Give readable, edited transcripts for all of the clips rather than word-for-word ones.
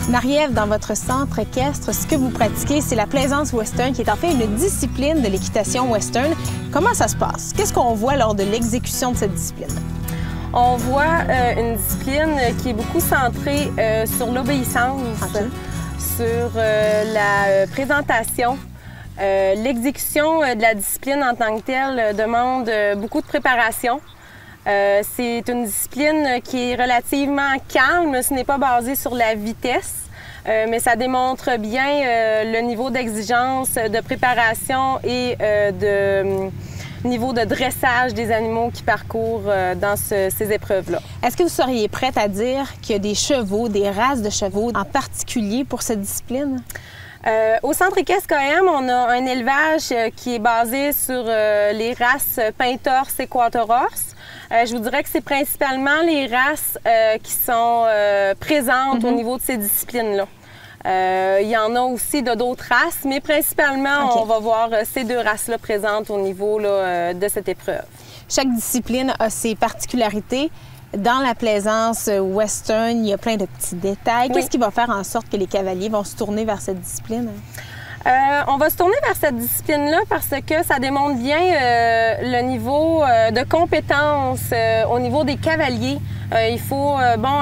Marie-Ève, dans votre centre équestre, ce que vous pratiquez, c'est la plaisance western, qui est en fait une discipline de l'équitation western. Comment ça se passe? Qu'est-ce qu'on voit lors de l'exécution de cette discipline? On voit une discipline qui est beaucoup centrée sur l'obéissance, sur la présentation. L'exécution de la discipline en tant que telle demande beaucoup de préparation. C'est une discipline qui est relativement calme, ce n'est pas basé sur la vitesse, mais ça démontre bien le niveau d'exigence, de préparation et de niveau de dressage des animaux qui parcourent dans ces épreuves-là. Est-ce que vous seriez prête à dire qu'il y a des chevaux, des races de chevaux en particulier pour cette discipline? Au Centre équestre KM, on a un élevage qui est basé sur les races Pintorse et Quarterhorse. Je vous dirais que c'est principalement les races qui sont présentes au niveau de ces disciplines-là. Il y en a aussi d'autres races, mais principalement, on va voir ces deux races-là présentes au niveau de cette épreuve. Chaque discipline a ses particularités. Dans la plaisance western, il y a plein de petits détails. Qu'est-ce qui va faire en sorte que les cavaliers vont se tourner vers cette discipline? On va se tourner vers cette discipline-là parce que ça démontre bien le niveau de compétence au niveau des cavaliers. Il faut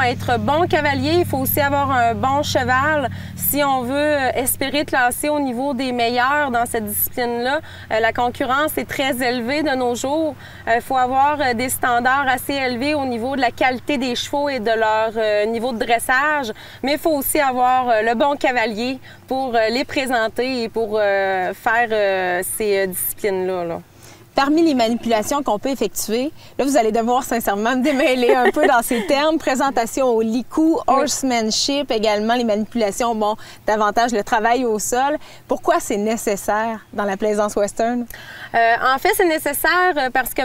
être bon cavalier, il faut aussi avoir un bon cheval. Si on veut espérer classer au niveau des meilleurs dans cette discipline-là, la concurrence est très élevée de nos jours. Il faut avoir des standards assez élevés au niveau de la qualité des chevaux et de leur niveau de dressage, mais il faut aussi avoir le bon cavalier pour les présenter et pour faire ces disciplines-là. Parmi les manipulations qu'on peut effectuer, là, vous allez devoir sincèrement me démêler un peu dans ces termes. Présentation au licou, horsemanship, également les manipulations, davantage le travail au sol. Pourquoi c'est nécessaire dans la plaisance western? En fait, c'est nécessaire parce que,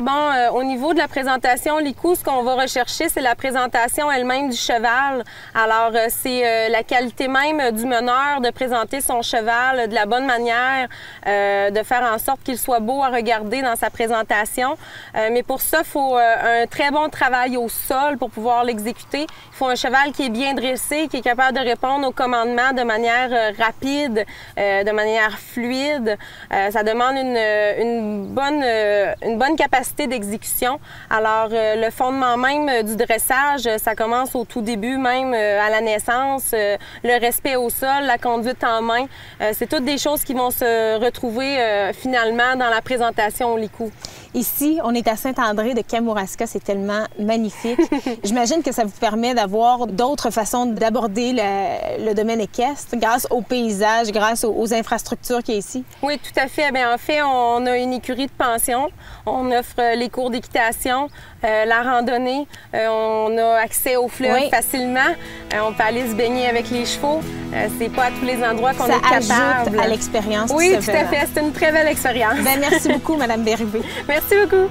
au niveau de la présentation au licou, ce qu'on va rechercher, c'est la présentation elle-même du cheval. Alors, c'est la qualité même du meneur de présenter son cheval de la bonne manière, de faire en sorte qu'il soit beau à regarder dans sa présentation. Mais pour ça, il faut un très bon travail au sol pour pouvoir l'exécuter. Il faut un cheval qui est bien dressé, qui est capable de répondre aux commandements de manière rapide, de manière fluide. Ça demande une bonne capacité d'exécution. Alors, le fondement même du dressage, ça commence au tout début, même à la naissance. Le respect au sol, la conduite en main, c'est toutes des choses qui vont se retrouver finalement dans la présentation au licou. Ici, on est à Saint-André de Kamouraska, c'est tellement magnifique. J'imagine que ça vous permet d'avoir d'autres façons d'aborder le domaine équestre grâce au paysage, grâce aux infrastructures qu'il y a ici. Oui, tout à fait. Bien, en fait, on a une écurie de pension. On offre les cours d'équitation, la randonnée. On a accès au fleuve facilement. On peut aller se baigner avec les chevaux. C'est pas à tous les endroits qu'on est capable. Ça ajoute à l'expérience. Oui, tout à fait. C'est une très belle expérience. Bien, merci beaucoup, Mme Bérubé. Merci beaucoup.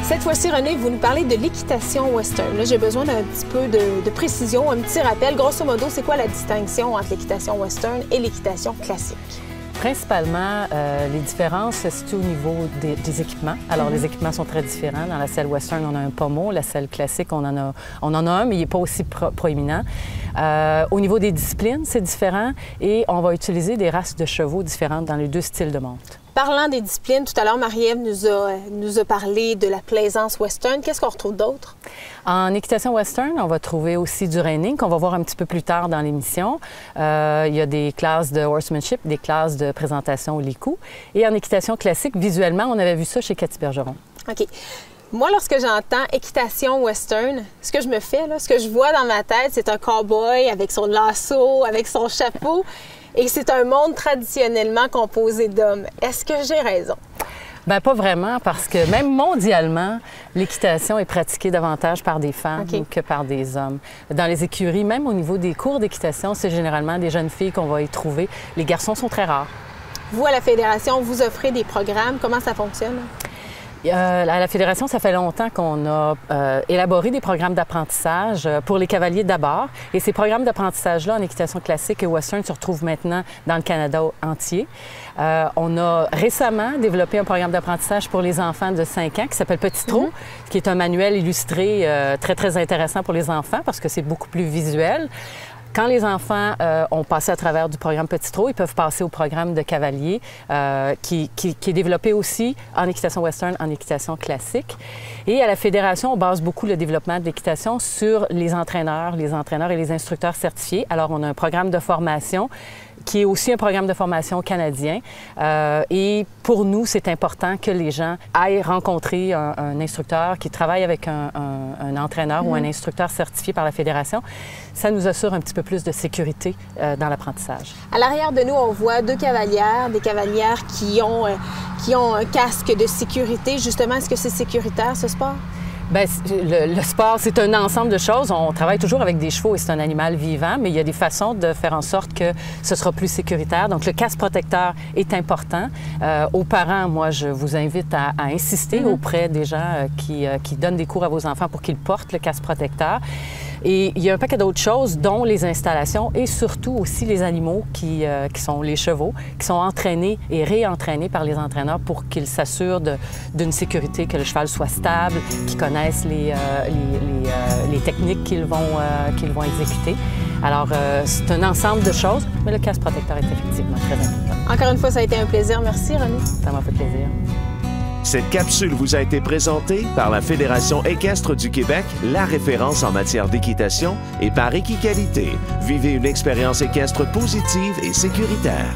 Cette fois-ci, René, vous nous parlez de l'équitation western. Là, j'ai besoin d'un petit peu de précision, un petit rappel. Grosso modo, c'est quoi la distinction entre l'équitation western et l'équitation classique? Principalement, les différences se situent au niveau des équipements. Alors, les équipements sont très différents. Dans la selle western, on a un pommeau. La selle classique, on en a un, mais il n'est pas aussi proéminent. Au niveau des disciplines, c'est différent et on va utiliser des races de chevaux différentes dans les deux styles de monte. Parlant des disciplines, tout à l'heure, Marie-Ève nous a parlé de la plaisance western. Qu'est-ce qu'on retrouve d'autre? En équitation western, on va trouver aussi du reining, qu'on va voir un petit peu plus tard dans l'émission. Il y a des classes de horsemanship, des classes de présentation au licou. Et en équitation classique, visuellement, on avait vu ça chez Cathy Bergeron. OK. Moi, lorsque j'entends équitation western, ce que je me fais, là, ce que je vois dans ma tête, c'est un cow-boy avec son lasso, avec son chapeau. Et c'est un monde traditionnellement composé d'hommes. Est-ce que j'ai raison? Bien, pas vraiment, parce que même mondialement, l'équitation est pratiquée davantage par des femmes que par des hommes. Dans les écuries, même au niveau des cours d'équitation, c'est généralement des jeunes filles qu'on va y trouver. Les garçons sont très rares. Vous, à la Fédération, vous offrez des programmes. Comment ça fonctionne? À la Fédération, ça fait longtemps qu'on a élaboré des programmes d'apprentissage pour les cavaliers d'abord. Et ces programmes d'apprentissage-là en équitation classique et western se retrouvent maintenant dans le Canada entier. On a récemment développé un programme d'apprentissage pour les enfants de 5 ans qui s'appelle Petit Trot, qui est un manuel illustré très, très intéressant pour les enfants parce que c'est beaucoup plus visuel. Quand les enfants ont passé à travers du programme Petit Trot, ils peuvent passer au programme de cavalier qui est développé aussi en équitation western, en équitation classique. Et à la Fédération, on base beaucoup le développement de l'équitation sur les entraîneurs et les instructeurs certifiés. Alors, on a un programme de formation qui est aussi un programme de formation canadien. Et pour nous, c'est important que les gens aillent rencontrer un instructeur qui travaille avec un entraîneur ou un instructeur certifié par la Fédération. Ça nous assure un petit peu plus de sécurité dans l'apprentissage. À l'arrière de nous, on voit 2 cavalières, des cavalières qui ont un casque de sécurité. Justement, est-ce que c'est sécuritaire, ce sport? Bien, le sport, c'est un ensemble de choses. On travaille toujours avec des chevaux et c'est un animal vivant, mais il y a des façons de faire en sorte que ce sera plus sécuritaire. Donc, le casque protecteur est important. Aux parents, moi, je vous invite à insister auprès des gens qui donnent des cours à vos enfants pour qu'ils portent le casque protecteur. Et il y a un paquet d'autres choses, dont les installations et surtout aussi les animaux qui sont les chevaux, qui sont entraînés et réentraînés par les entraîneurs pour qu'ils s'assurent d'une sécurité, que le cheval soit stable, qu'ils connaissent les techniques qu'ils vont exécuter. Alors, c'est un ensemble de choses, mais le casque protecteur est effectivement très important. Encore une fois, ça a été un plaisir. Merci, René. Ça m'a fait plaisir. Cette capsule vous a été présentée par la Fédération équestre du Québec, la référence en matière d'équitation, et par Équiqualité. Vivez une expérience équestre positive et sécuritaire.